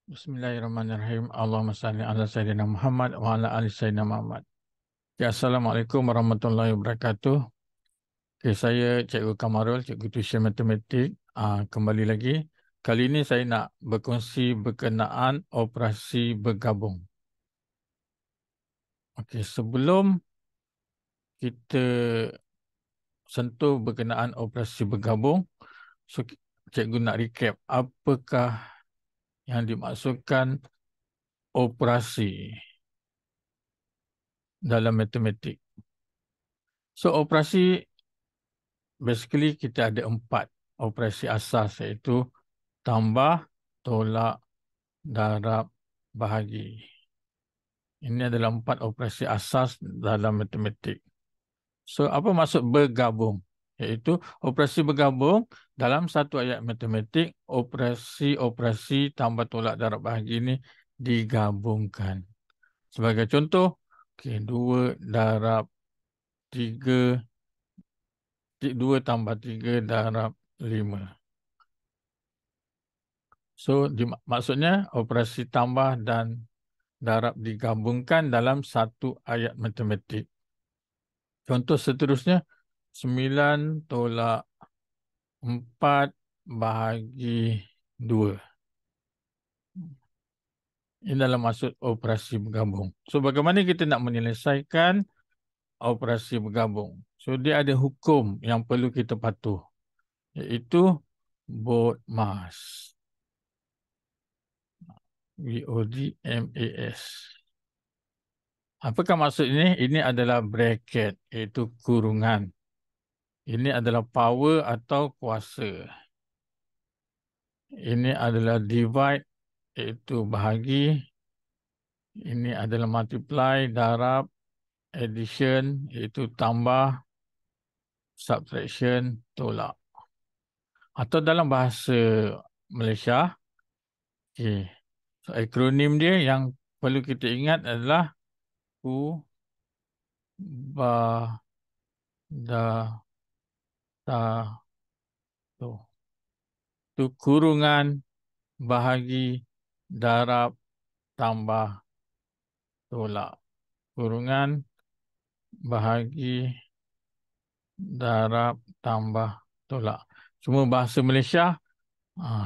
Bismillahirrahmanirrahim. Allahumma salli ala Sayyidina Muhammad wa ala ali Sayyidina Muhammad. Ya, Assalamualaikum warahmatullahi wabarakatuh. Okay, saya Cikgu Kamarul, Cikgu Tuition Matematik. Kembali lagi. Kali ini saya nak berkongsi berkenaan operasi bergabung. Okey, sebelum kita sentuh berkenaan operasi bergabung, so, Cikgu nak recap apakah yang dimaksudkan operasi dalam matematik. So, operasi basically kita ada 4 operasi asas, iaitu tambah, tolak, darab, bahagi. Ini adalah 4 operasi asas dalam matematik. So, apa maksud bergabung? Iaitu operasi bergabung dalam satu ayat matematik, operasi-operasi tambah, tolak, darab, bahagi ini digabungkan. Sebagai contoh, 2 darab 3, 2 tambah 3 darab 5. So, maksudnya operasi tambah dan darab digabungkan dalam satu ayat matematik. Contoh seterusnya, 9 tolak 4 bahagi 2. Ini adalah maksud operasi bergabung. So, bagaimana kita nak menyelesaikan operasi bergabung? So, dia ada hukum yang perlu kita patuh, iaitu BODMAS. BODMAS. Apakah maksud ini? Ini adalah bracket, iaitu kurungan. Ini adalah power atau kuasa. Ini adalah divide, iaitu bahagi. Ini adalah multiply, darab, addition, iaitu tambah, subtraction, tolak. Atau dalam bahasa Malaysia, okay, so akronim dia yang perlu kita ingat adalah U, Ba, Da, Ta, Tu. Itu kurungan, bahagi, darab, tambah, tolak. Kurungan, bahagi, darab, tambah, tolak. Cuma bahasa Malaysia,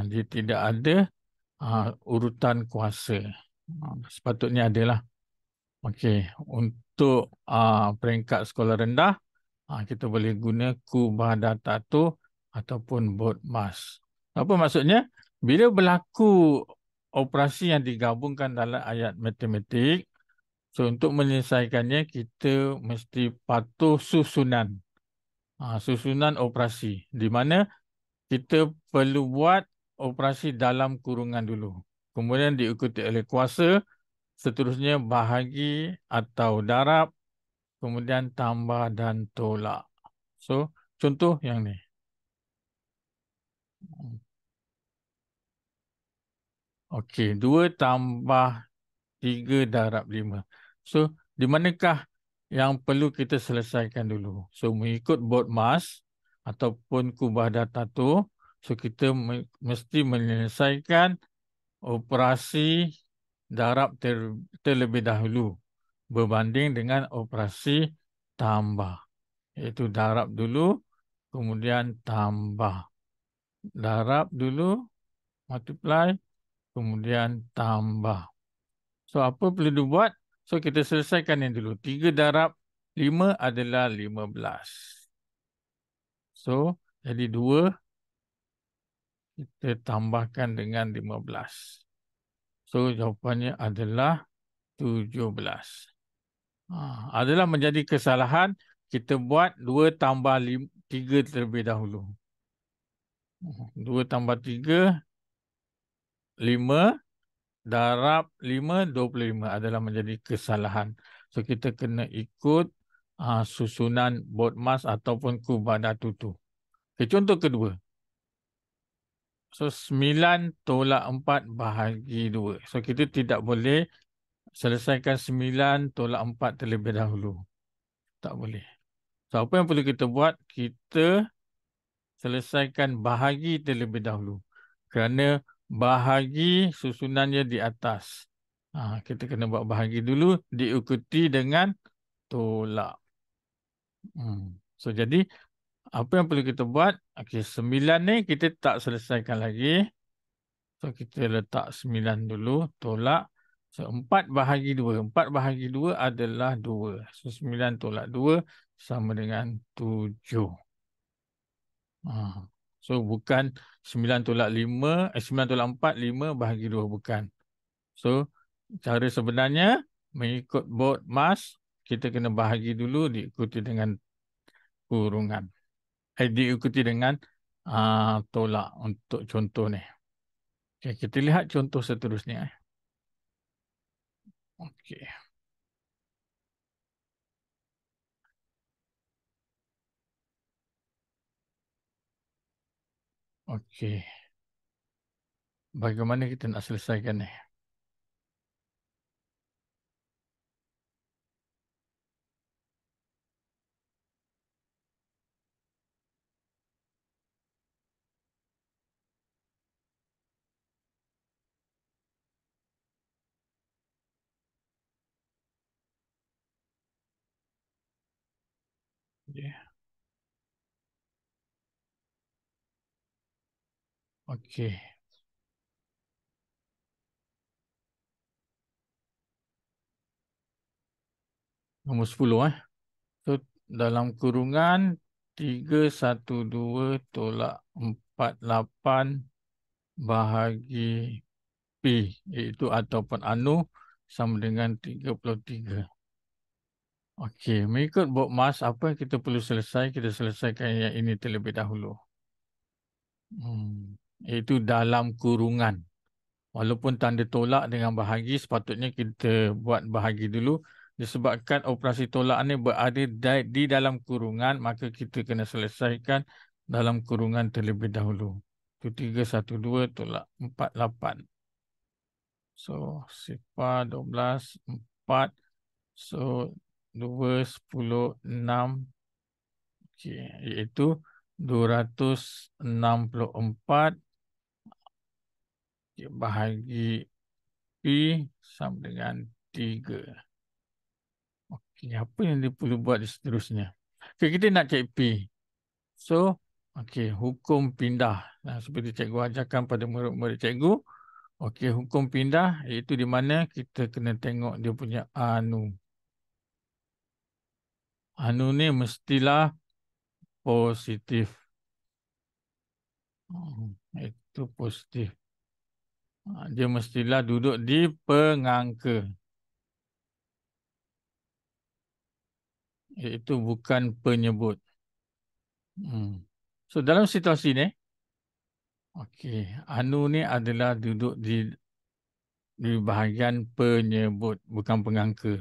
dia tidak ada urutan kuasa. Sepatutnya adalah. Okey, untuk peringkat sekolah rendah, kita boleh guna kubah data tu ataupun BODMAS. Apa maksudnya? Bila berlaku operasi yang digabungkan dalam ayat matematik, so untuk menyelesaikannya kita mesti patuh susunan. Susunan operasi, di mana kita perlu buat operasi dalam kurungan dulu. Kemudian diikuti oleh kuasa, seterusnya bahagi atau darab, kemudian tambah dan tolak. So, contoh yang ni. Okey, 2 tambah 3 darab 5. So, di manakah yang perlu kita selesaikan dulu? So, mengikut BODMAS ataupun kubah data tu, so kita mesti menyelesaikan operasi darab terlebih dahulu berbanding dengan operasi tambah. Iaitu darab dulu, kemudian tambah. Darab dulu, multiply, kemudian tambah. So, apa perlu dibuat? So, kita selesaikan yang dulu. 3 darab 5 adalah 15. So, jadi 2 kita tambahkan dengan 15. So, jawapannya adalah 17. Adalah menjadi kesalahan kita buat 2 tambah 3 terlebih dahulu. 2 tambah 3, 5. Darab 5, 25 adalah menjadi kesalahan. So, kita kena ikut susunan BODMAS ataupun kubah datu tu. Okay, contoh kedua. So, 9 tolak 4 bahagi 2. So, kita tidak boleh selesaikan 9 tolak 4 terlebih dahulu. Tak boleh. So, apa yang perlu kita buat? Kita selesaikan bahagi terlebih dahulu. Kerana bahagi susunannya di atas. Kita kena buat bahagi dulu, diikuti dengan tolak. So, jadi apa yang perlu kita buat? Okey, 9 ni kita tak selesaikan lagi. So, kita letak 9 dulu, tolak. So, 4 bahagi 2. 4 bahagi 2 adalah 2. So, 9 tolak 2 sama dengan 7. So, bukan 9 tolak 5, 9 tolak 4, 5 bahagi 2. Bukan. So, cara sebenarnya mengikut bot mas, kita kena bahagi dulu diikuti dengan kurungan. Diikuti dengan tolak untuk contoh ni. Okay, kita lihat contoh seterusnya. Okey. Okey. Bagaimana kita nak selesaikan ni? Okey. Okey. Nombor 10 . So, dalam kurungan 312 tolak 48 bahagi P, iaitu ataupun anu sama dengan 33. Okey, mengikut bot mas, apa yang kita perlu selesai? Kita selesaikan yang ini terlebih dahulu. Iaitu dalam kurungan. Walaupun tanda tolak dengan bahagi, sepatutnya kita buat bahagi dulu. Disebabkan operasi tolak ni berada di dalam kurungan, maka kita kena selesaikan dalam kurungan terlebih dahulu. Itu 312 tolak 48. So, sifar 12, 4. So, 2, 10, 6. Okay, iaitu 264 bahagi P sama dengan 3. Okey, apa yang dia perlu buat seterusnya? Okay, kita nak cek P. So, okey, hukum pindah. Seperti cikgu ajarkan pada murid-murid cikgu. Okey, hukum pindah iaitu di mana kita kena tengok dia punya anu. Anu ni mestilah positif. Itu positif. Dia mestilah duduk di pengangka. Iaitu bukan penyebut. So, dalam situasi ni, okey, anu ni adalah duduk di bahagian penyebut, bukan pengangka.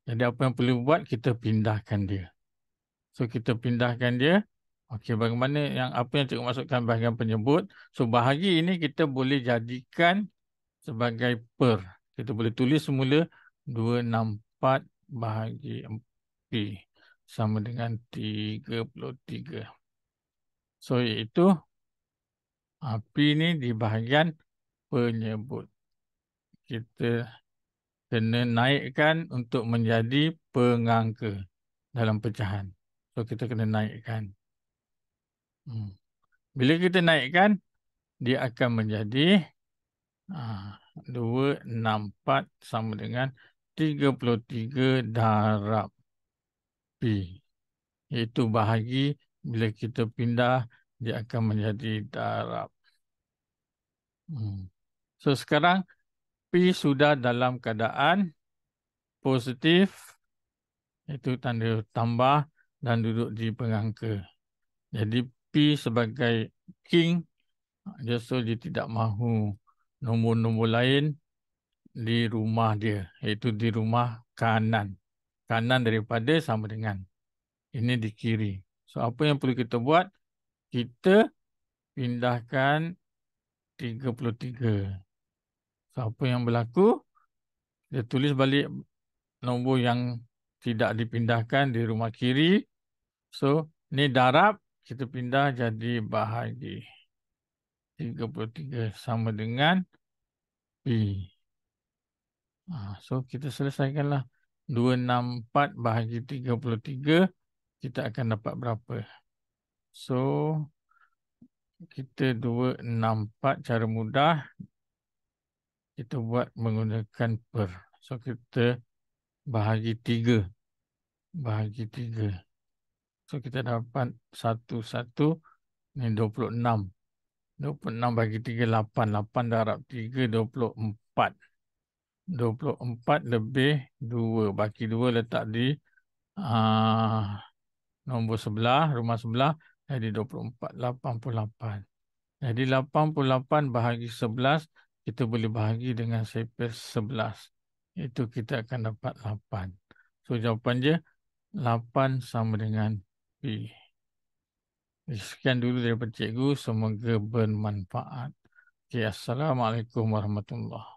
Jadi apa yang perlu buat, kita pindahkan dia. So, kita pindahkan dia. Okey, bagaimana apa yang cikgu masukkan bahagian penyebut. So, bahagi ini kita boleh jadikan sebagai per. Kita boleh tulis semula 264 bahagi P sama dengan 33. So, iaitu P ni di bahagian penyebut. Kita kena naikkan untuk menjadi pengangka dalam pecahan. So, kita kena naikkan. Bila kita naikkan, dia akan menjadi 264 sama dengan 33 darab P. Iaitu bahagi bila kita pindah, dia akan menjadi darab. So, sekarang P sudah dalam keadaan positif, iaitu tanda tambah dan duduk di pengangka. Jadi, P sebagai king, so dia tidak mahu nombor-nombor lain di rumah dia, iaitu di rumah kanan. Kanan daripada sama dengan. Ini di kiri. So, apa yang perlu kita buat? Kita pindahkan 33. So, apa yang berlaku? Dia tulis balik nombor yang tidak dipindahkan di rumah kiri. So, ni darab, kita pindah jadi bahagi. 33 sama dengan P. So, kita selesaikanlah. 264 bahagi 33, kita akan dapat berapa? So, kita 264 cara mudah, kita buat menggunakan per. So, kita bahagi 3. Bahagi 3. So, kita dapat 11, ni 26. 26 bagi 3, 8. 8 darab 3, 24. 24 lebih 2. Baki 2 letak di nombor sebelah, rumah sebelah. Jadi 24, 88. Jadi 88 bahagi 11, kita boleh bahagi dengan sepir 11. Itu kita akan dapat 8. So, jawapan dia 8 sama dengan P. Sekian dulu daripada cikgu. Semoga bermanfaat. Okay, Assalamualaikum warahmatullahi